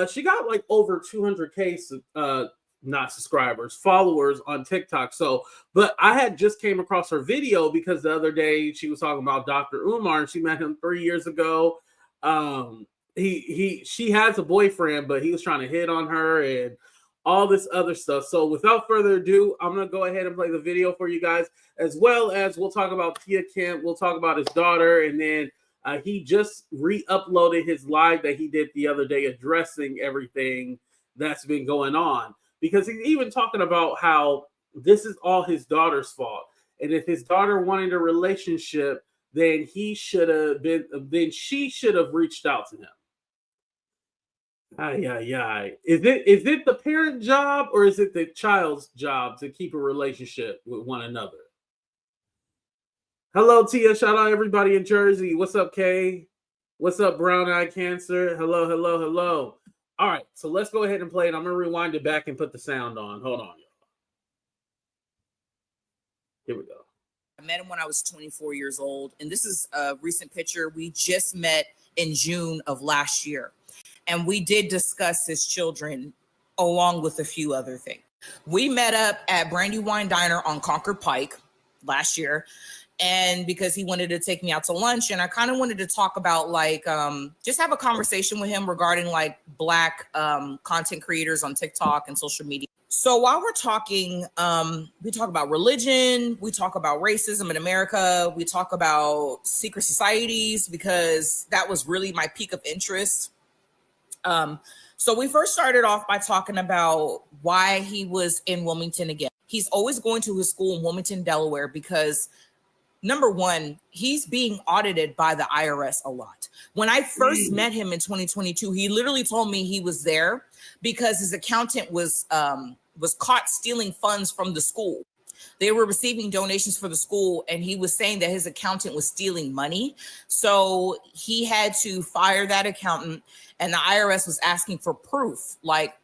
She got like over 200K not subscribers, followers on TikTok. So, but I had just came across her video because the other day she was talking about Dr. Umar, and she met him 3 years ago. She has a boyfriend, but he was trying to hit on her and all this other stuff. So without further ado, I'm going to go ahead and play the video for you guys, as well as we'll talk about Kemp, we'll talk about his daughter, and then he just re-uploaded his live that he did the other day addressing everything that's been going on. Because he's even talking about how this is all his daughter's fault. And if his daughter wanted a relationship, then she should have reached out to him. Is it the parent job or is it the child's job to keep a relationship with one another? Hello, Tia. Shout out everybody in Jersey. What's up, Kay? What's up, Brown Eye Cancer? Hello. All right, so let's go ahead and play it. I'm going to rewind it back and put the sound on. Hold on, y'all. Here we go. I met him when I was 24 years old, and this is a recent picture. We just met in June of last year, and we did discuss his children along with a few other things. We met up at Brandywine Diner on Concord Pike last year, and because he wanted to take me out to lunch, and I kind of wanted to talk about like just have a conversation with him regarding like Black content creators on TikTok and social media. So while we're talking, we talk about religion, we talk about racism in America, we talk about secret societies, because that was really my peak of interest. So we first started off by talking about why he was in Wilmington again. He's always going to his school in Wilmington, Delaware, because number one, he's being audited by the IRS a lot. When I first met him in 2022, he literally told me he was there because his accountant was caught stealing funds from the school. They were receiving donations for the school, and he was saying that his accountant was stealing money. So he had to fire that accountant, and the IRS was asking for proof, like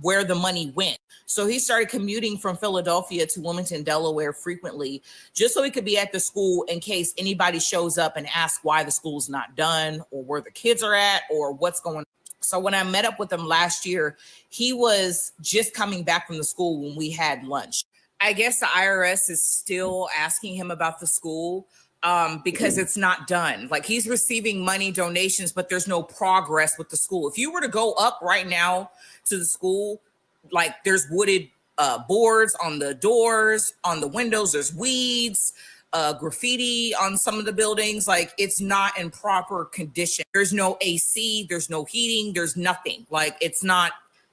where the money went. So he started commuting from Philadelphia to Wilmington, Delaware frequently, just so he could be at the school in case anybody shows up and asks why the school's not done or where the kids are at or what's going on. So when I met up with him last year, he was just coming back from the school when we had lunch. I guess the IRS is still asking him about the school because it's not done. Like, he's receiving money, donations, but there's no progress with the school. If you were to go up right now to the school, like, there's wooded boards on the doors, on the windows, there's weeds, graffiti on some of the buildings. Like, it's not in proper condition. There's no AC, there's no heating, there's nothing. Like, it's not,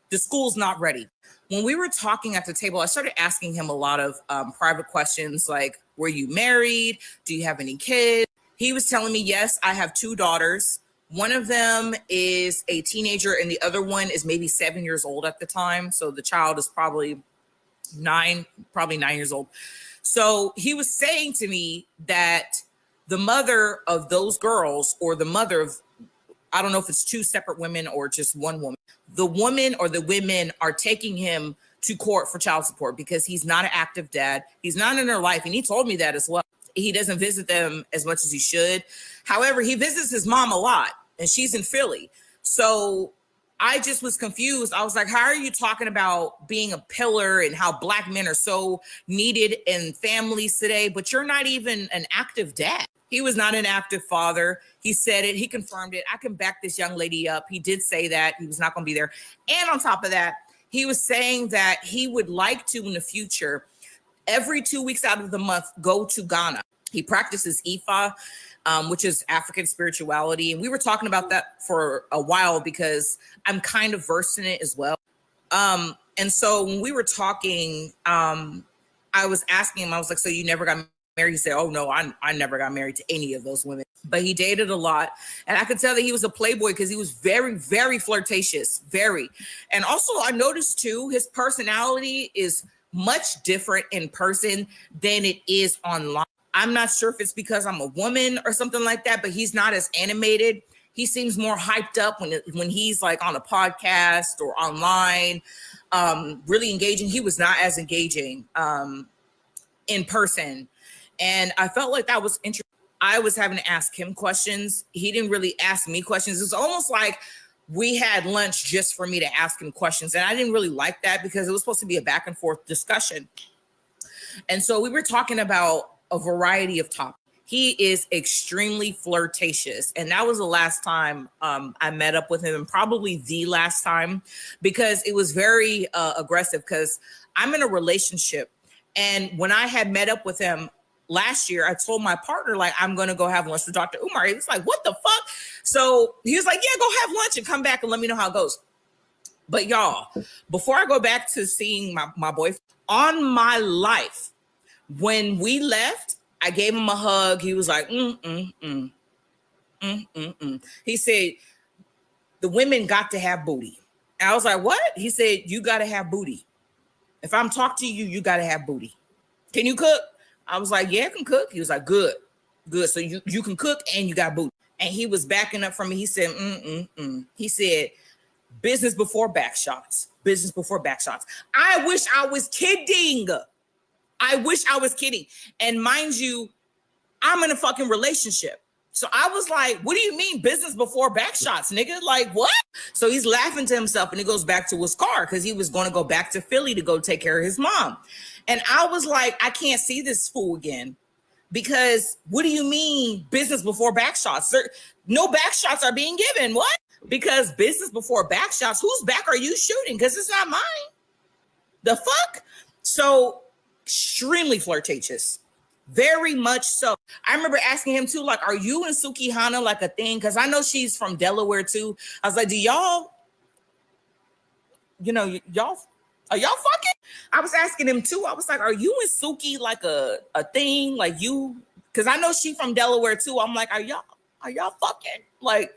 the school's not ready. When we were talking at the table, I started asking him a lot of private questions, like, were you married? Do you have any kids? He was telling me, yes, I have 2 daughters. One of them is a teenager and the other one is maybe 7 years old at the time. So the child is probably 9 years old. So he was saying to me that the mother of those girls, or the mother of, I don't know if it's 2 separate women or just one woman, the woman or the women are taking him to court for child support because he's not an active dad. He's not in their life. And he told me that as well. He doesn't visit them as much as he should. However, he visits his mom a lot, and she's in Philly. So I just was confused. I was like, how are you talking about being a pillar and how Black men are so needed in families today, but you're not even an active dad? He was not an active father. He said it. He confirmed it. I can back this young lady up. He did say that he was not going to be there. And on top of that, he was saying that he would like to, in the future, every 2 weeks out of the month, go to Ghana. He practices Ifa, which is African spirituality. And we were talking about that for a while because I'm kind of versed in it as well. And so when we were talking, I was asking him, I was like, so you never got married? He said, oh, no, I never got married to any of those women. But he dated a lot. And I could tell that he was a playboy because he was very, very flirtatious, very. And also I noticed, too, his personality is much different in person than it is online. I'm not sure if it's because I'm a woman or something like that, but he's not as animated. He seems more hyped up when he's like on a podcast or online, really engaging. He was not as engaging in person. And I felt like that was interesting. I was having to ask him questions. He didn't really ask me questions. It was almost like we had lunch just for me to ask him questions. And I didn't really like that because it was supposed to be a back and forth discussion. And so we were talking about a variety of topics. He is extremely flirtatious. And that was the last time I met up with him, and probably the last time, because it was very aggressive, because I'm in a relationship. And when I had met up with him last year, I told my partner, like, I'm going to go have lunch with Dr. Umar. He was like, what the fuck? So he was like, yeah, go have lunch and come back and let me know how it goes. But y'all, before I go back to seeing my boyfriend, on my life, when we left, I gave him a hug. He was like, He said, the women got to have booty. And I was like, what? He said, you got to have booty. If I'm talking to you, you got to have booty. Can you cook? I was like, yeah, I can cook. He was like, good. So you can cook and you got booty. And he was backing up from me. He said, He said, business before back shots. Business before back shots. I wish I was kidding. And mind you, I'm in a fucking relationship. So I was like, what do you mean business before back shots, nigga? Like, what? So he's laughing to himself, and he goes back to his car because he was going to go back to Philly to go take care of his mom. And I was like, I can't see this fool again, because what do you mean business before back shots? No back shots are being given. What? Because business before back shots, whose back are you shooting? Because it's not mine. The fuck? So extremely flirtatious. Very much so. I remember asking him too, like, are you and Suki Hana like a thing? Because I know she's from Delaware too. I was like, do y'all, are y'all fucking? I was asking him too. I was like, are you and Suki like a thing? Like you, because I know she from Delaware too. I'm like, are y'all fucking? Like,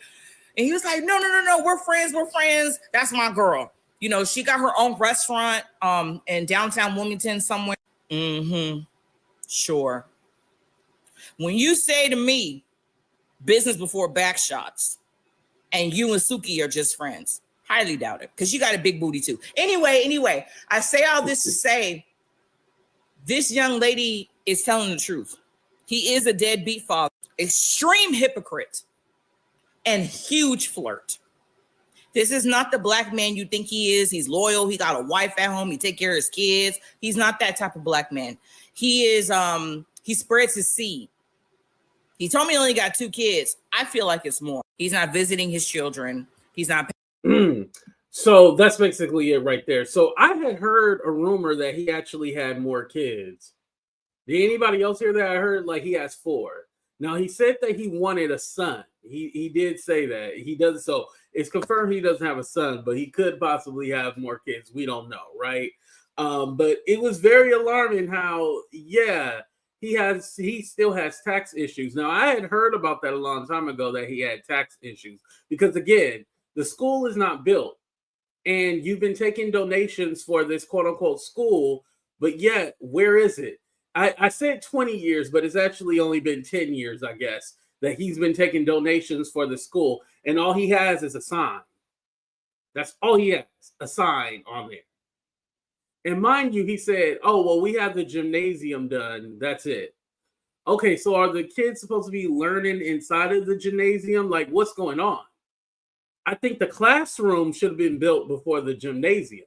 and he was like, no, we're friends. That's my girl. She got her own restaurant in downtown Wilmington somewhere. Sure. When you say to me business before back shots and you and Suki are just friends, highly doubt it, because you got a big booty too. Anyway, I say all this to say this young lady is telling the truth. He is a deadbeat father, extreme hypocrite, and huge flirt. This is not the black man you think he is. He's loyal. He got a wife at home. He take care of his kids. He's not that type of black man. He is, he spreads his seed. He told me he only got 2 kids. I feel like it's more. He's not visiting his children. He's not. So that's basically it right there. So I had heard a rumor that he actually had more kids. Did anybody else hear that? I heard like he has 4. Now he said that he wanted a son. He did say that. He does. So it's confirmed he doesn't have a son, but he could possibly have more kids. We don't know, right? But it was very alarming how, he still has tax issues. Now, I had heard about that a long time ago, that he had tax issues, because again, the school is not built, and you've been taking donations for this quote unquote school, but yet where is it? I said 20 years, but it's actually only been 10 years, I guess, that he's been taking donations for the school, and all he has is a sign. That's all he has, a sign on there. And mind you, he said, oh, well, we have the gymnasium done. That's it. Okay, so are the kids supposed to be learning inside of the gymnasium? Like, what's going on? I think the classroom should have been built before the gymnasium.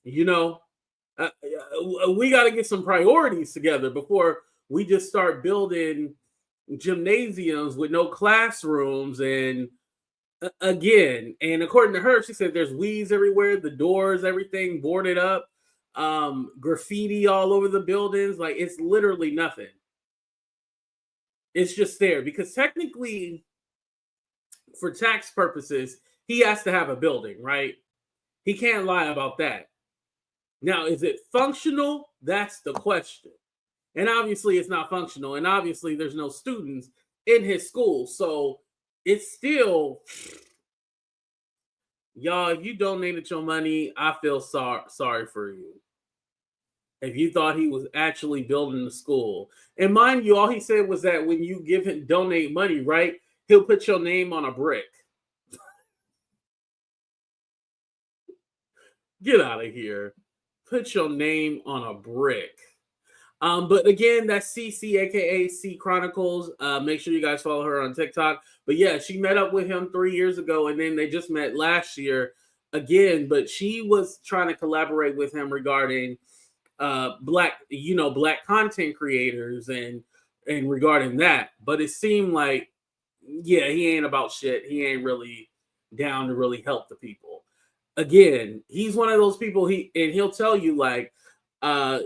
We got to get some priorities together before we just start building gymnasiums with no classrooms. And again, and according to her, she said there's weeds everywhere, the doors, everything boarded up, graffiti all over the buildings. Like, it's literally nothing. It's just there because technically, for tax purposes, he has to have a building, right? He can't lie about that. Now, is it functional? That's the question. And obviously it's not functional, and obviously there's no students in his school. So it's still, y'all, if you donated your money, I feel sorry for you. If you thought he was actually building the school. And mind you, all he said was that when you donate money, right, he'll put your name on a brick. Get out of here. Put your name on a brick. But again, that's CC, aka C Chronicles. Make sure you guys follow her on TikTok. But yeah, she met up with him 3 years ago, and then they just met last year again. But she was trying to collaborate with him regarding black content creators and regarding that. But it seemed like, yeah, he ain't about shit. He ain't really down to really help the people. Again, he's one of those people, he'll tell you like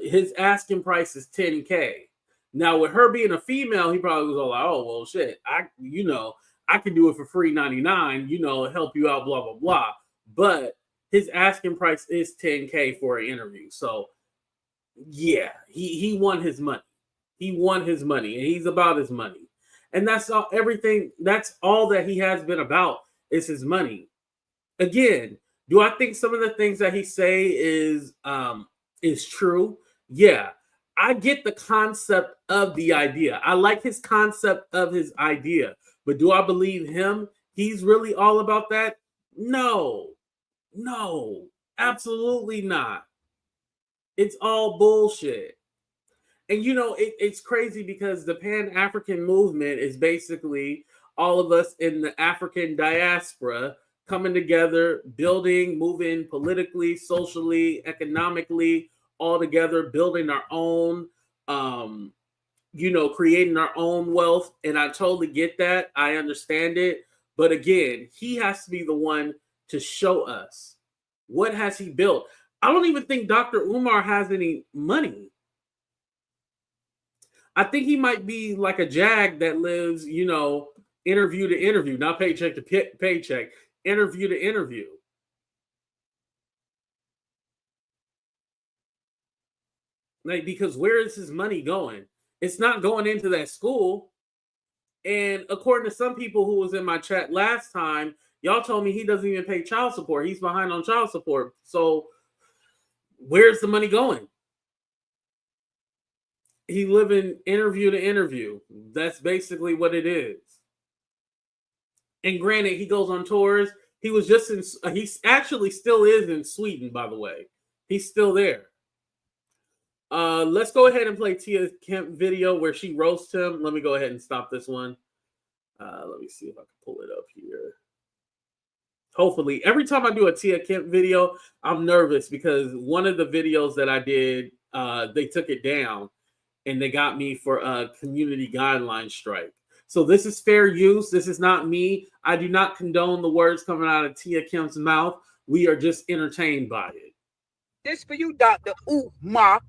his asking price is 10K. Now with her being a female, he probably was all like, oh well shit, I can do it for free 99, help you out, blah blah blah. But his asking price is 10K for an interview. So yeah, he won his money. He won his money, and he's about his money. And that's all, everything. That's all that he has been about is his money. Again, do I think some of the things that he say is true? Yeah, I get the concept of the idea. I like his concept of his idea, but do I believe him? He's really all about that? No, absolutely not. It's all bullshit. And it's crazy because the Pan-African movement is basically all of us in the African diaspora coming together, building, moving politically, socially, economically, all together, building our own, creating our own wealth. And I totally get that. I understand it. But again, he has to be the one to show us, what has he built. I don't even think Dr. Umar has any money. I think he might be like a jag that lives, interview to interview, not paycheck to paycheck, interview to interview. Like, because where is his money going? It's not going into that school. And according to some people who was in my chat last time, y'all told me he doesn't even pay child support. He's behind on child support. So where's the money going? He living interview to interview. That's basically what it is. And granted, he goes on tours. He was just he actually still is in Sweden, by the way. He's still there. Let's go ahead and play Tia Kemp video where she roasts him. Let me go ahead and stop this one. Let me see if I can pull it up here. Hopefully, every time I do a Tia Kemp video, I'm nervous because one of the videos that I did, they took it down and they got me for a community guideline strike. So this is fair use. This is not me. I do not condone the words coming out of Tia Kemp's mouth. We are just entertained by it. This for you, Dr. Umar.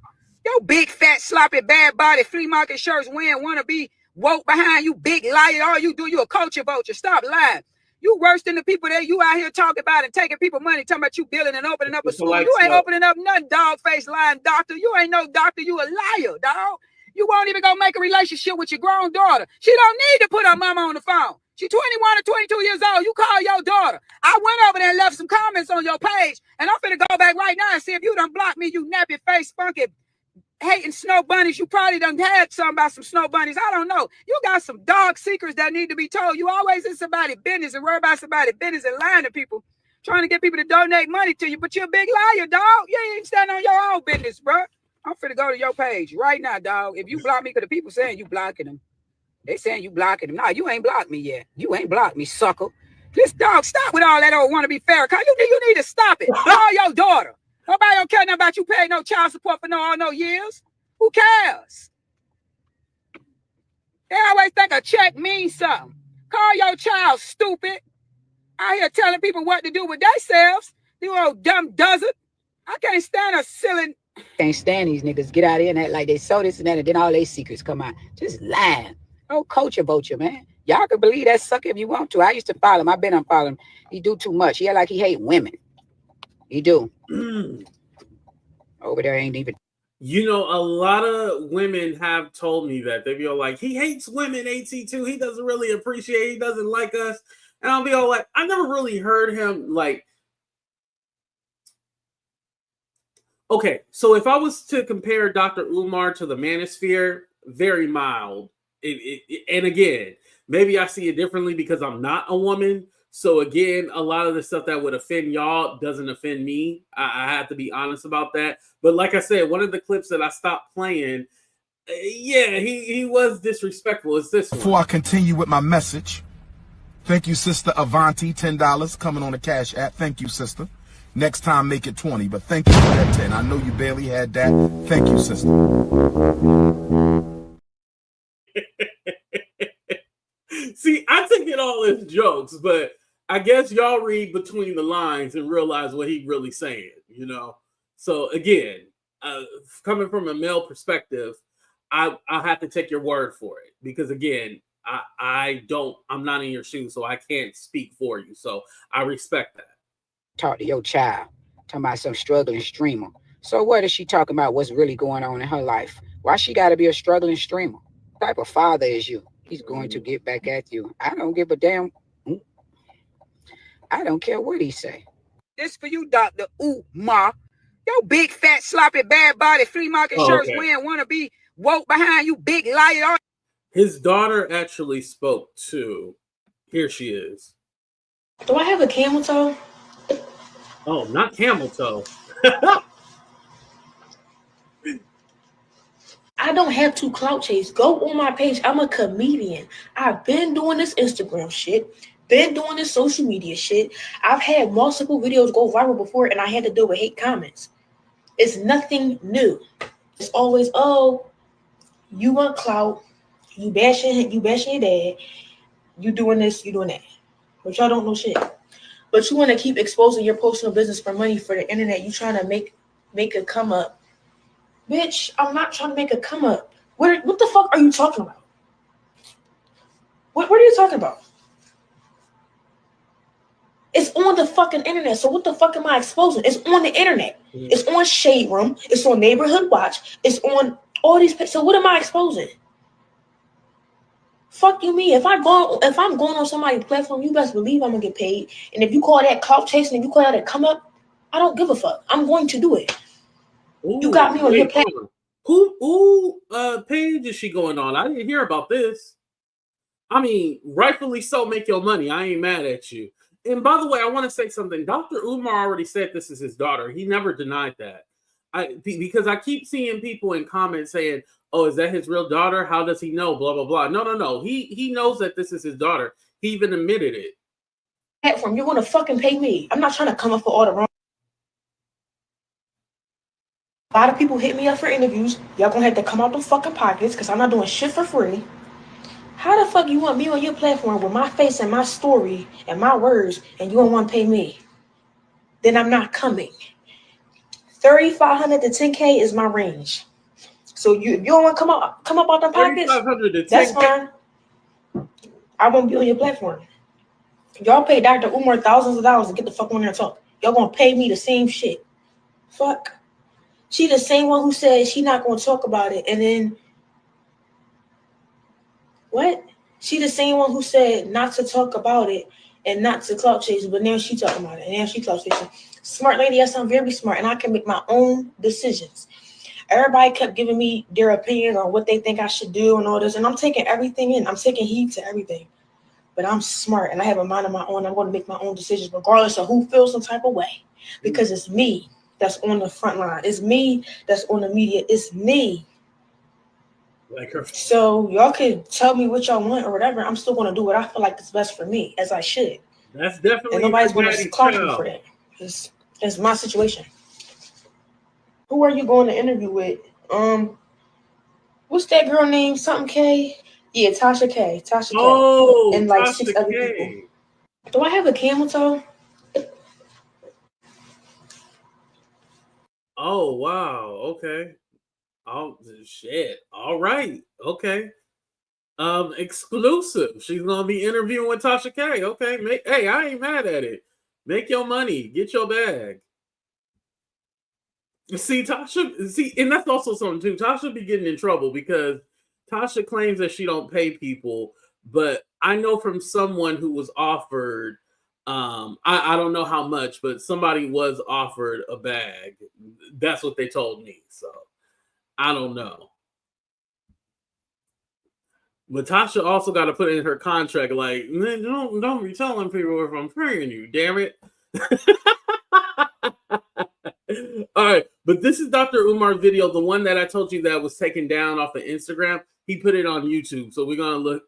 Yo, big, fat, sloppy, bad body, flea market shirts wearing, wanna be woke behind you, big liar. All you do, you a culture vulture. Stop lying. You worse than the people that you out here talking about and taking people money, talking about you building and opening up a school. You ain't opening up nothing, dog face lying doctor. You ain't no doctor. You a liar, dog. You won't even go make a relationship with your grown daughter. She don't need to put her mama on the phone. She 21 or 22 years old. You call your daughter. I went over there and left some comments on your page, and I'm finna go back right now and see if you done blocked me, you nappy face, funky, hating snow bunnies. You probably done had something about some snow bunnies. I don't know. You got some dog secrets that need to be told. You always in somebody's business and worry about somebody's business and lying to people, trying to get people to donate money to you, but you're a big liar, dog. You ain't even standing on your own business, bro. I'm finna go to your page right now, dog. If you block me, because the people saying you blocking them. They saying you blocking them. Nah, you ain't blocked me yet. You ain't blocked me, sucker. This dog, stop with all that old wanna be fair. You need to stop it. Call your daughter. Nobody don't care nothing about you paying no child support for no years. Who cares? They always think a check means something. Call your child, stupid. Out here telling people what to do with themselves. You old dumb dozen. I can't stand a silly. Can't stand these niggas get out here and act like they saw this and that, and then all their secrets come out. Just lying. Oh, culture vulture, man. Y'all can believe that sucker if you want to. I used to follow him. I've been unfollowing him. He do too much. He act like he hate women. He do. Over there ain't even. A lot of women have told me that. They be all like, he hates women, AT2. He doesn't really appreciate, he doesn't like us. And I'll be all like, I never really heard him like. Okay, so if I was to compare Dr. Umar to the Manosphere, very mild. And again, maybe I see it differently because I'm not a woman. So again, a lot of the stuff that would offend y'all doesn't offend me. I have to be honest about that. But like I said, one of the clips that I stopped playing, Yeah, he was disrespectful. It's this one. Before I continue with my message, thank you, Sister Avanti, $10 coming on the Cash App. Thank you, sister. Next time, make it 20, but thank you for that 10. I know you barely had that. Thank you, sister. See, I take it all as jokes, but I guess y'all read between the lines and realize what he really saying, you know? So again, coming from a male perspective, I have to take your word for it because again, I'm not in your shoes, so I can't speak for you. So I respect that. Talk to your child, talking about some struggling streamer. So what is she talking about? What's really going on in her life? Why she got to be a struggling streamer? What type of father is you? He's going to get back at you. I don't give a damn. I don't care what he say. This for you, Dr. Umar. Yo, big fat sloppy bad body flea market shirts wearing wanna be woke behind you, big liar. His daughter actually spoke too. Here she is. Do I have a camel toe? Oh, not camel toe. I don't have to clout chase. Go on my page. I'm a comedian. I've been doing this Instagram shit, been doing this social media shit. I've had multiple videos go viral before, and I had to deal with hate comments. It's nothing new. It's always, oh, you want clout, you bashing your dad, you doing this, you doing that. But y'all don't know shit. But you want to keep exposing your personal business for money for the internet. You trying to make a come up. Bitch, I'm not trying to make a come up. What the fuck are you talking about? What are you talking about? It's on the fucking internet. So what the fuck am I exposing? It's on the internet. It's on Shade Room. It's on Neighborhood Watch. It's on all these. So what am I exposing? Fuck you, me. If I'm going on somebody's platform, you best believe I'm gonna get paid. And if you call that clout chasing, if you call that a come up, I don't give a fuck. I'm going to do it. Ooh, you got me on your platform. Who page is she going on? I didn't hear about this. I mean, rightfully so, make your money. I ain't mad at you. And by the way, I want to say something. Dr. Umar already said this is his daughter. He never denied that. Because I keep seeing people in comments saying, oh, is that his real daughter? How does he know? Blah, blah, blah. No. He knows that this is his daughter. He even admitted it. Platform, you're going to fucking pay me. I'm not trying to come up for all the wrong. A lot of people hit me up for interviews. Y'all gonna have to come out them fucking pockets because I'm not doing shit for free. How the fuck you want me on your platform with my face and my story and my words and you don't want to pay me? Then I'm not coming. 3,500 to 10K is my range. So you don't want to come up out them pockets? 3,500 to 10K. That's fine. I won't be on your platform. Y'all pay Dr. Umar thousands of dollars to get the fuck on there and talk. Y'all gonna pay me the same shit. Fuck. She the same one who said she not gonna talk about it, and then what? She the same one who said not to talk about it and not to clout chase, but now she talking about it, and now she clout chasing. Smart lady, yes, I'm very smart, and I can make my own decisions. Everybody kept giving me their opinion on what they think I should do and all this, and I'm taking everything in. I'm taking heed to everything. But I'm smart, and I have a mind of my own. I'm going to make my own decisions, regardless of who feels some type of way, because it's me that's on the front line. It's me that's on the media. It's me. Like her. So y'all can tell me what y'all want or whatever. I'm still going to do what I feel like is best for me, as I should. That's definitely. And nobody's going to clock me for that. It's my situation. Who are you going to interview with? What's that girl name? Something K? Yeah, Tasha K. Tasha K. Oh, and like Tasha 6 other K. people. Do I have a camel toe? Oh, wow. Okay. Oh, shit. All right. Okay. Exclusive. She's gonna be interviewing with Tasha K. Okay. Hey, I ain't mad at it. Make your money. Get your bag. See, and that's also something too. Tasha be getting in trouble because Tasha claims that she don't pay people, but I know from someone who was offered, I don't know how much, but somebody was offered a bag. That's what they told me. So I don't know. But Tasha also got to put in her contract, like, don't be telling people if I'm paying you, damn it. All right, But this is Dr. Umar's video, the one that I told you that was taken down off of Instagram. He put it on YouTube. So we're going to look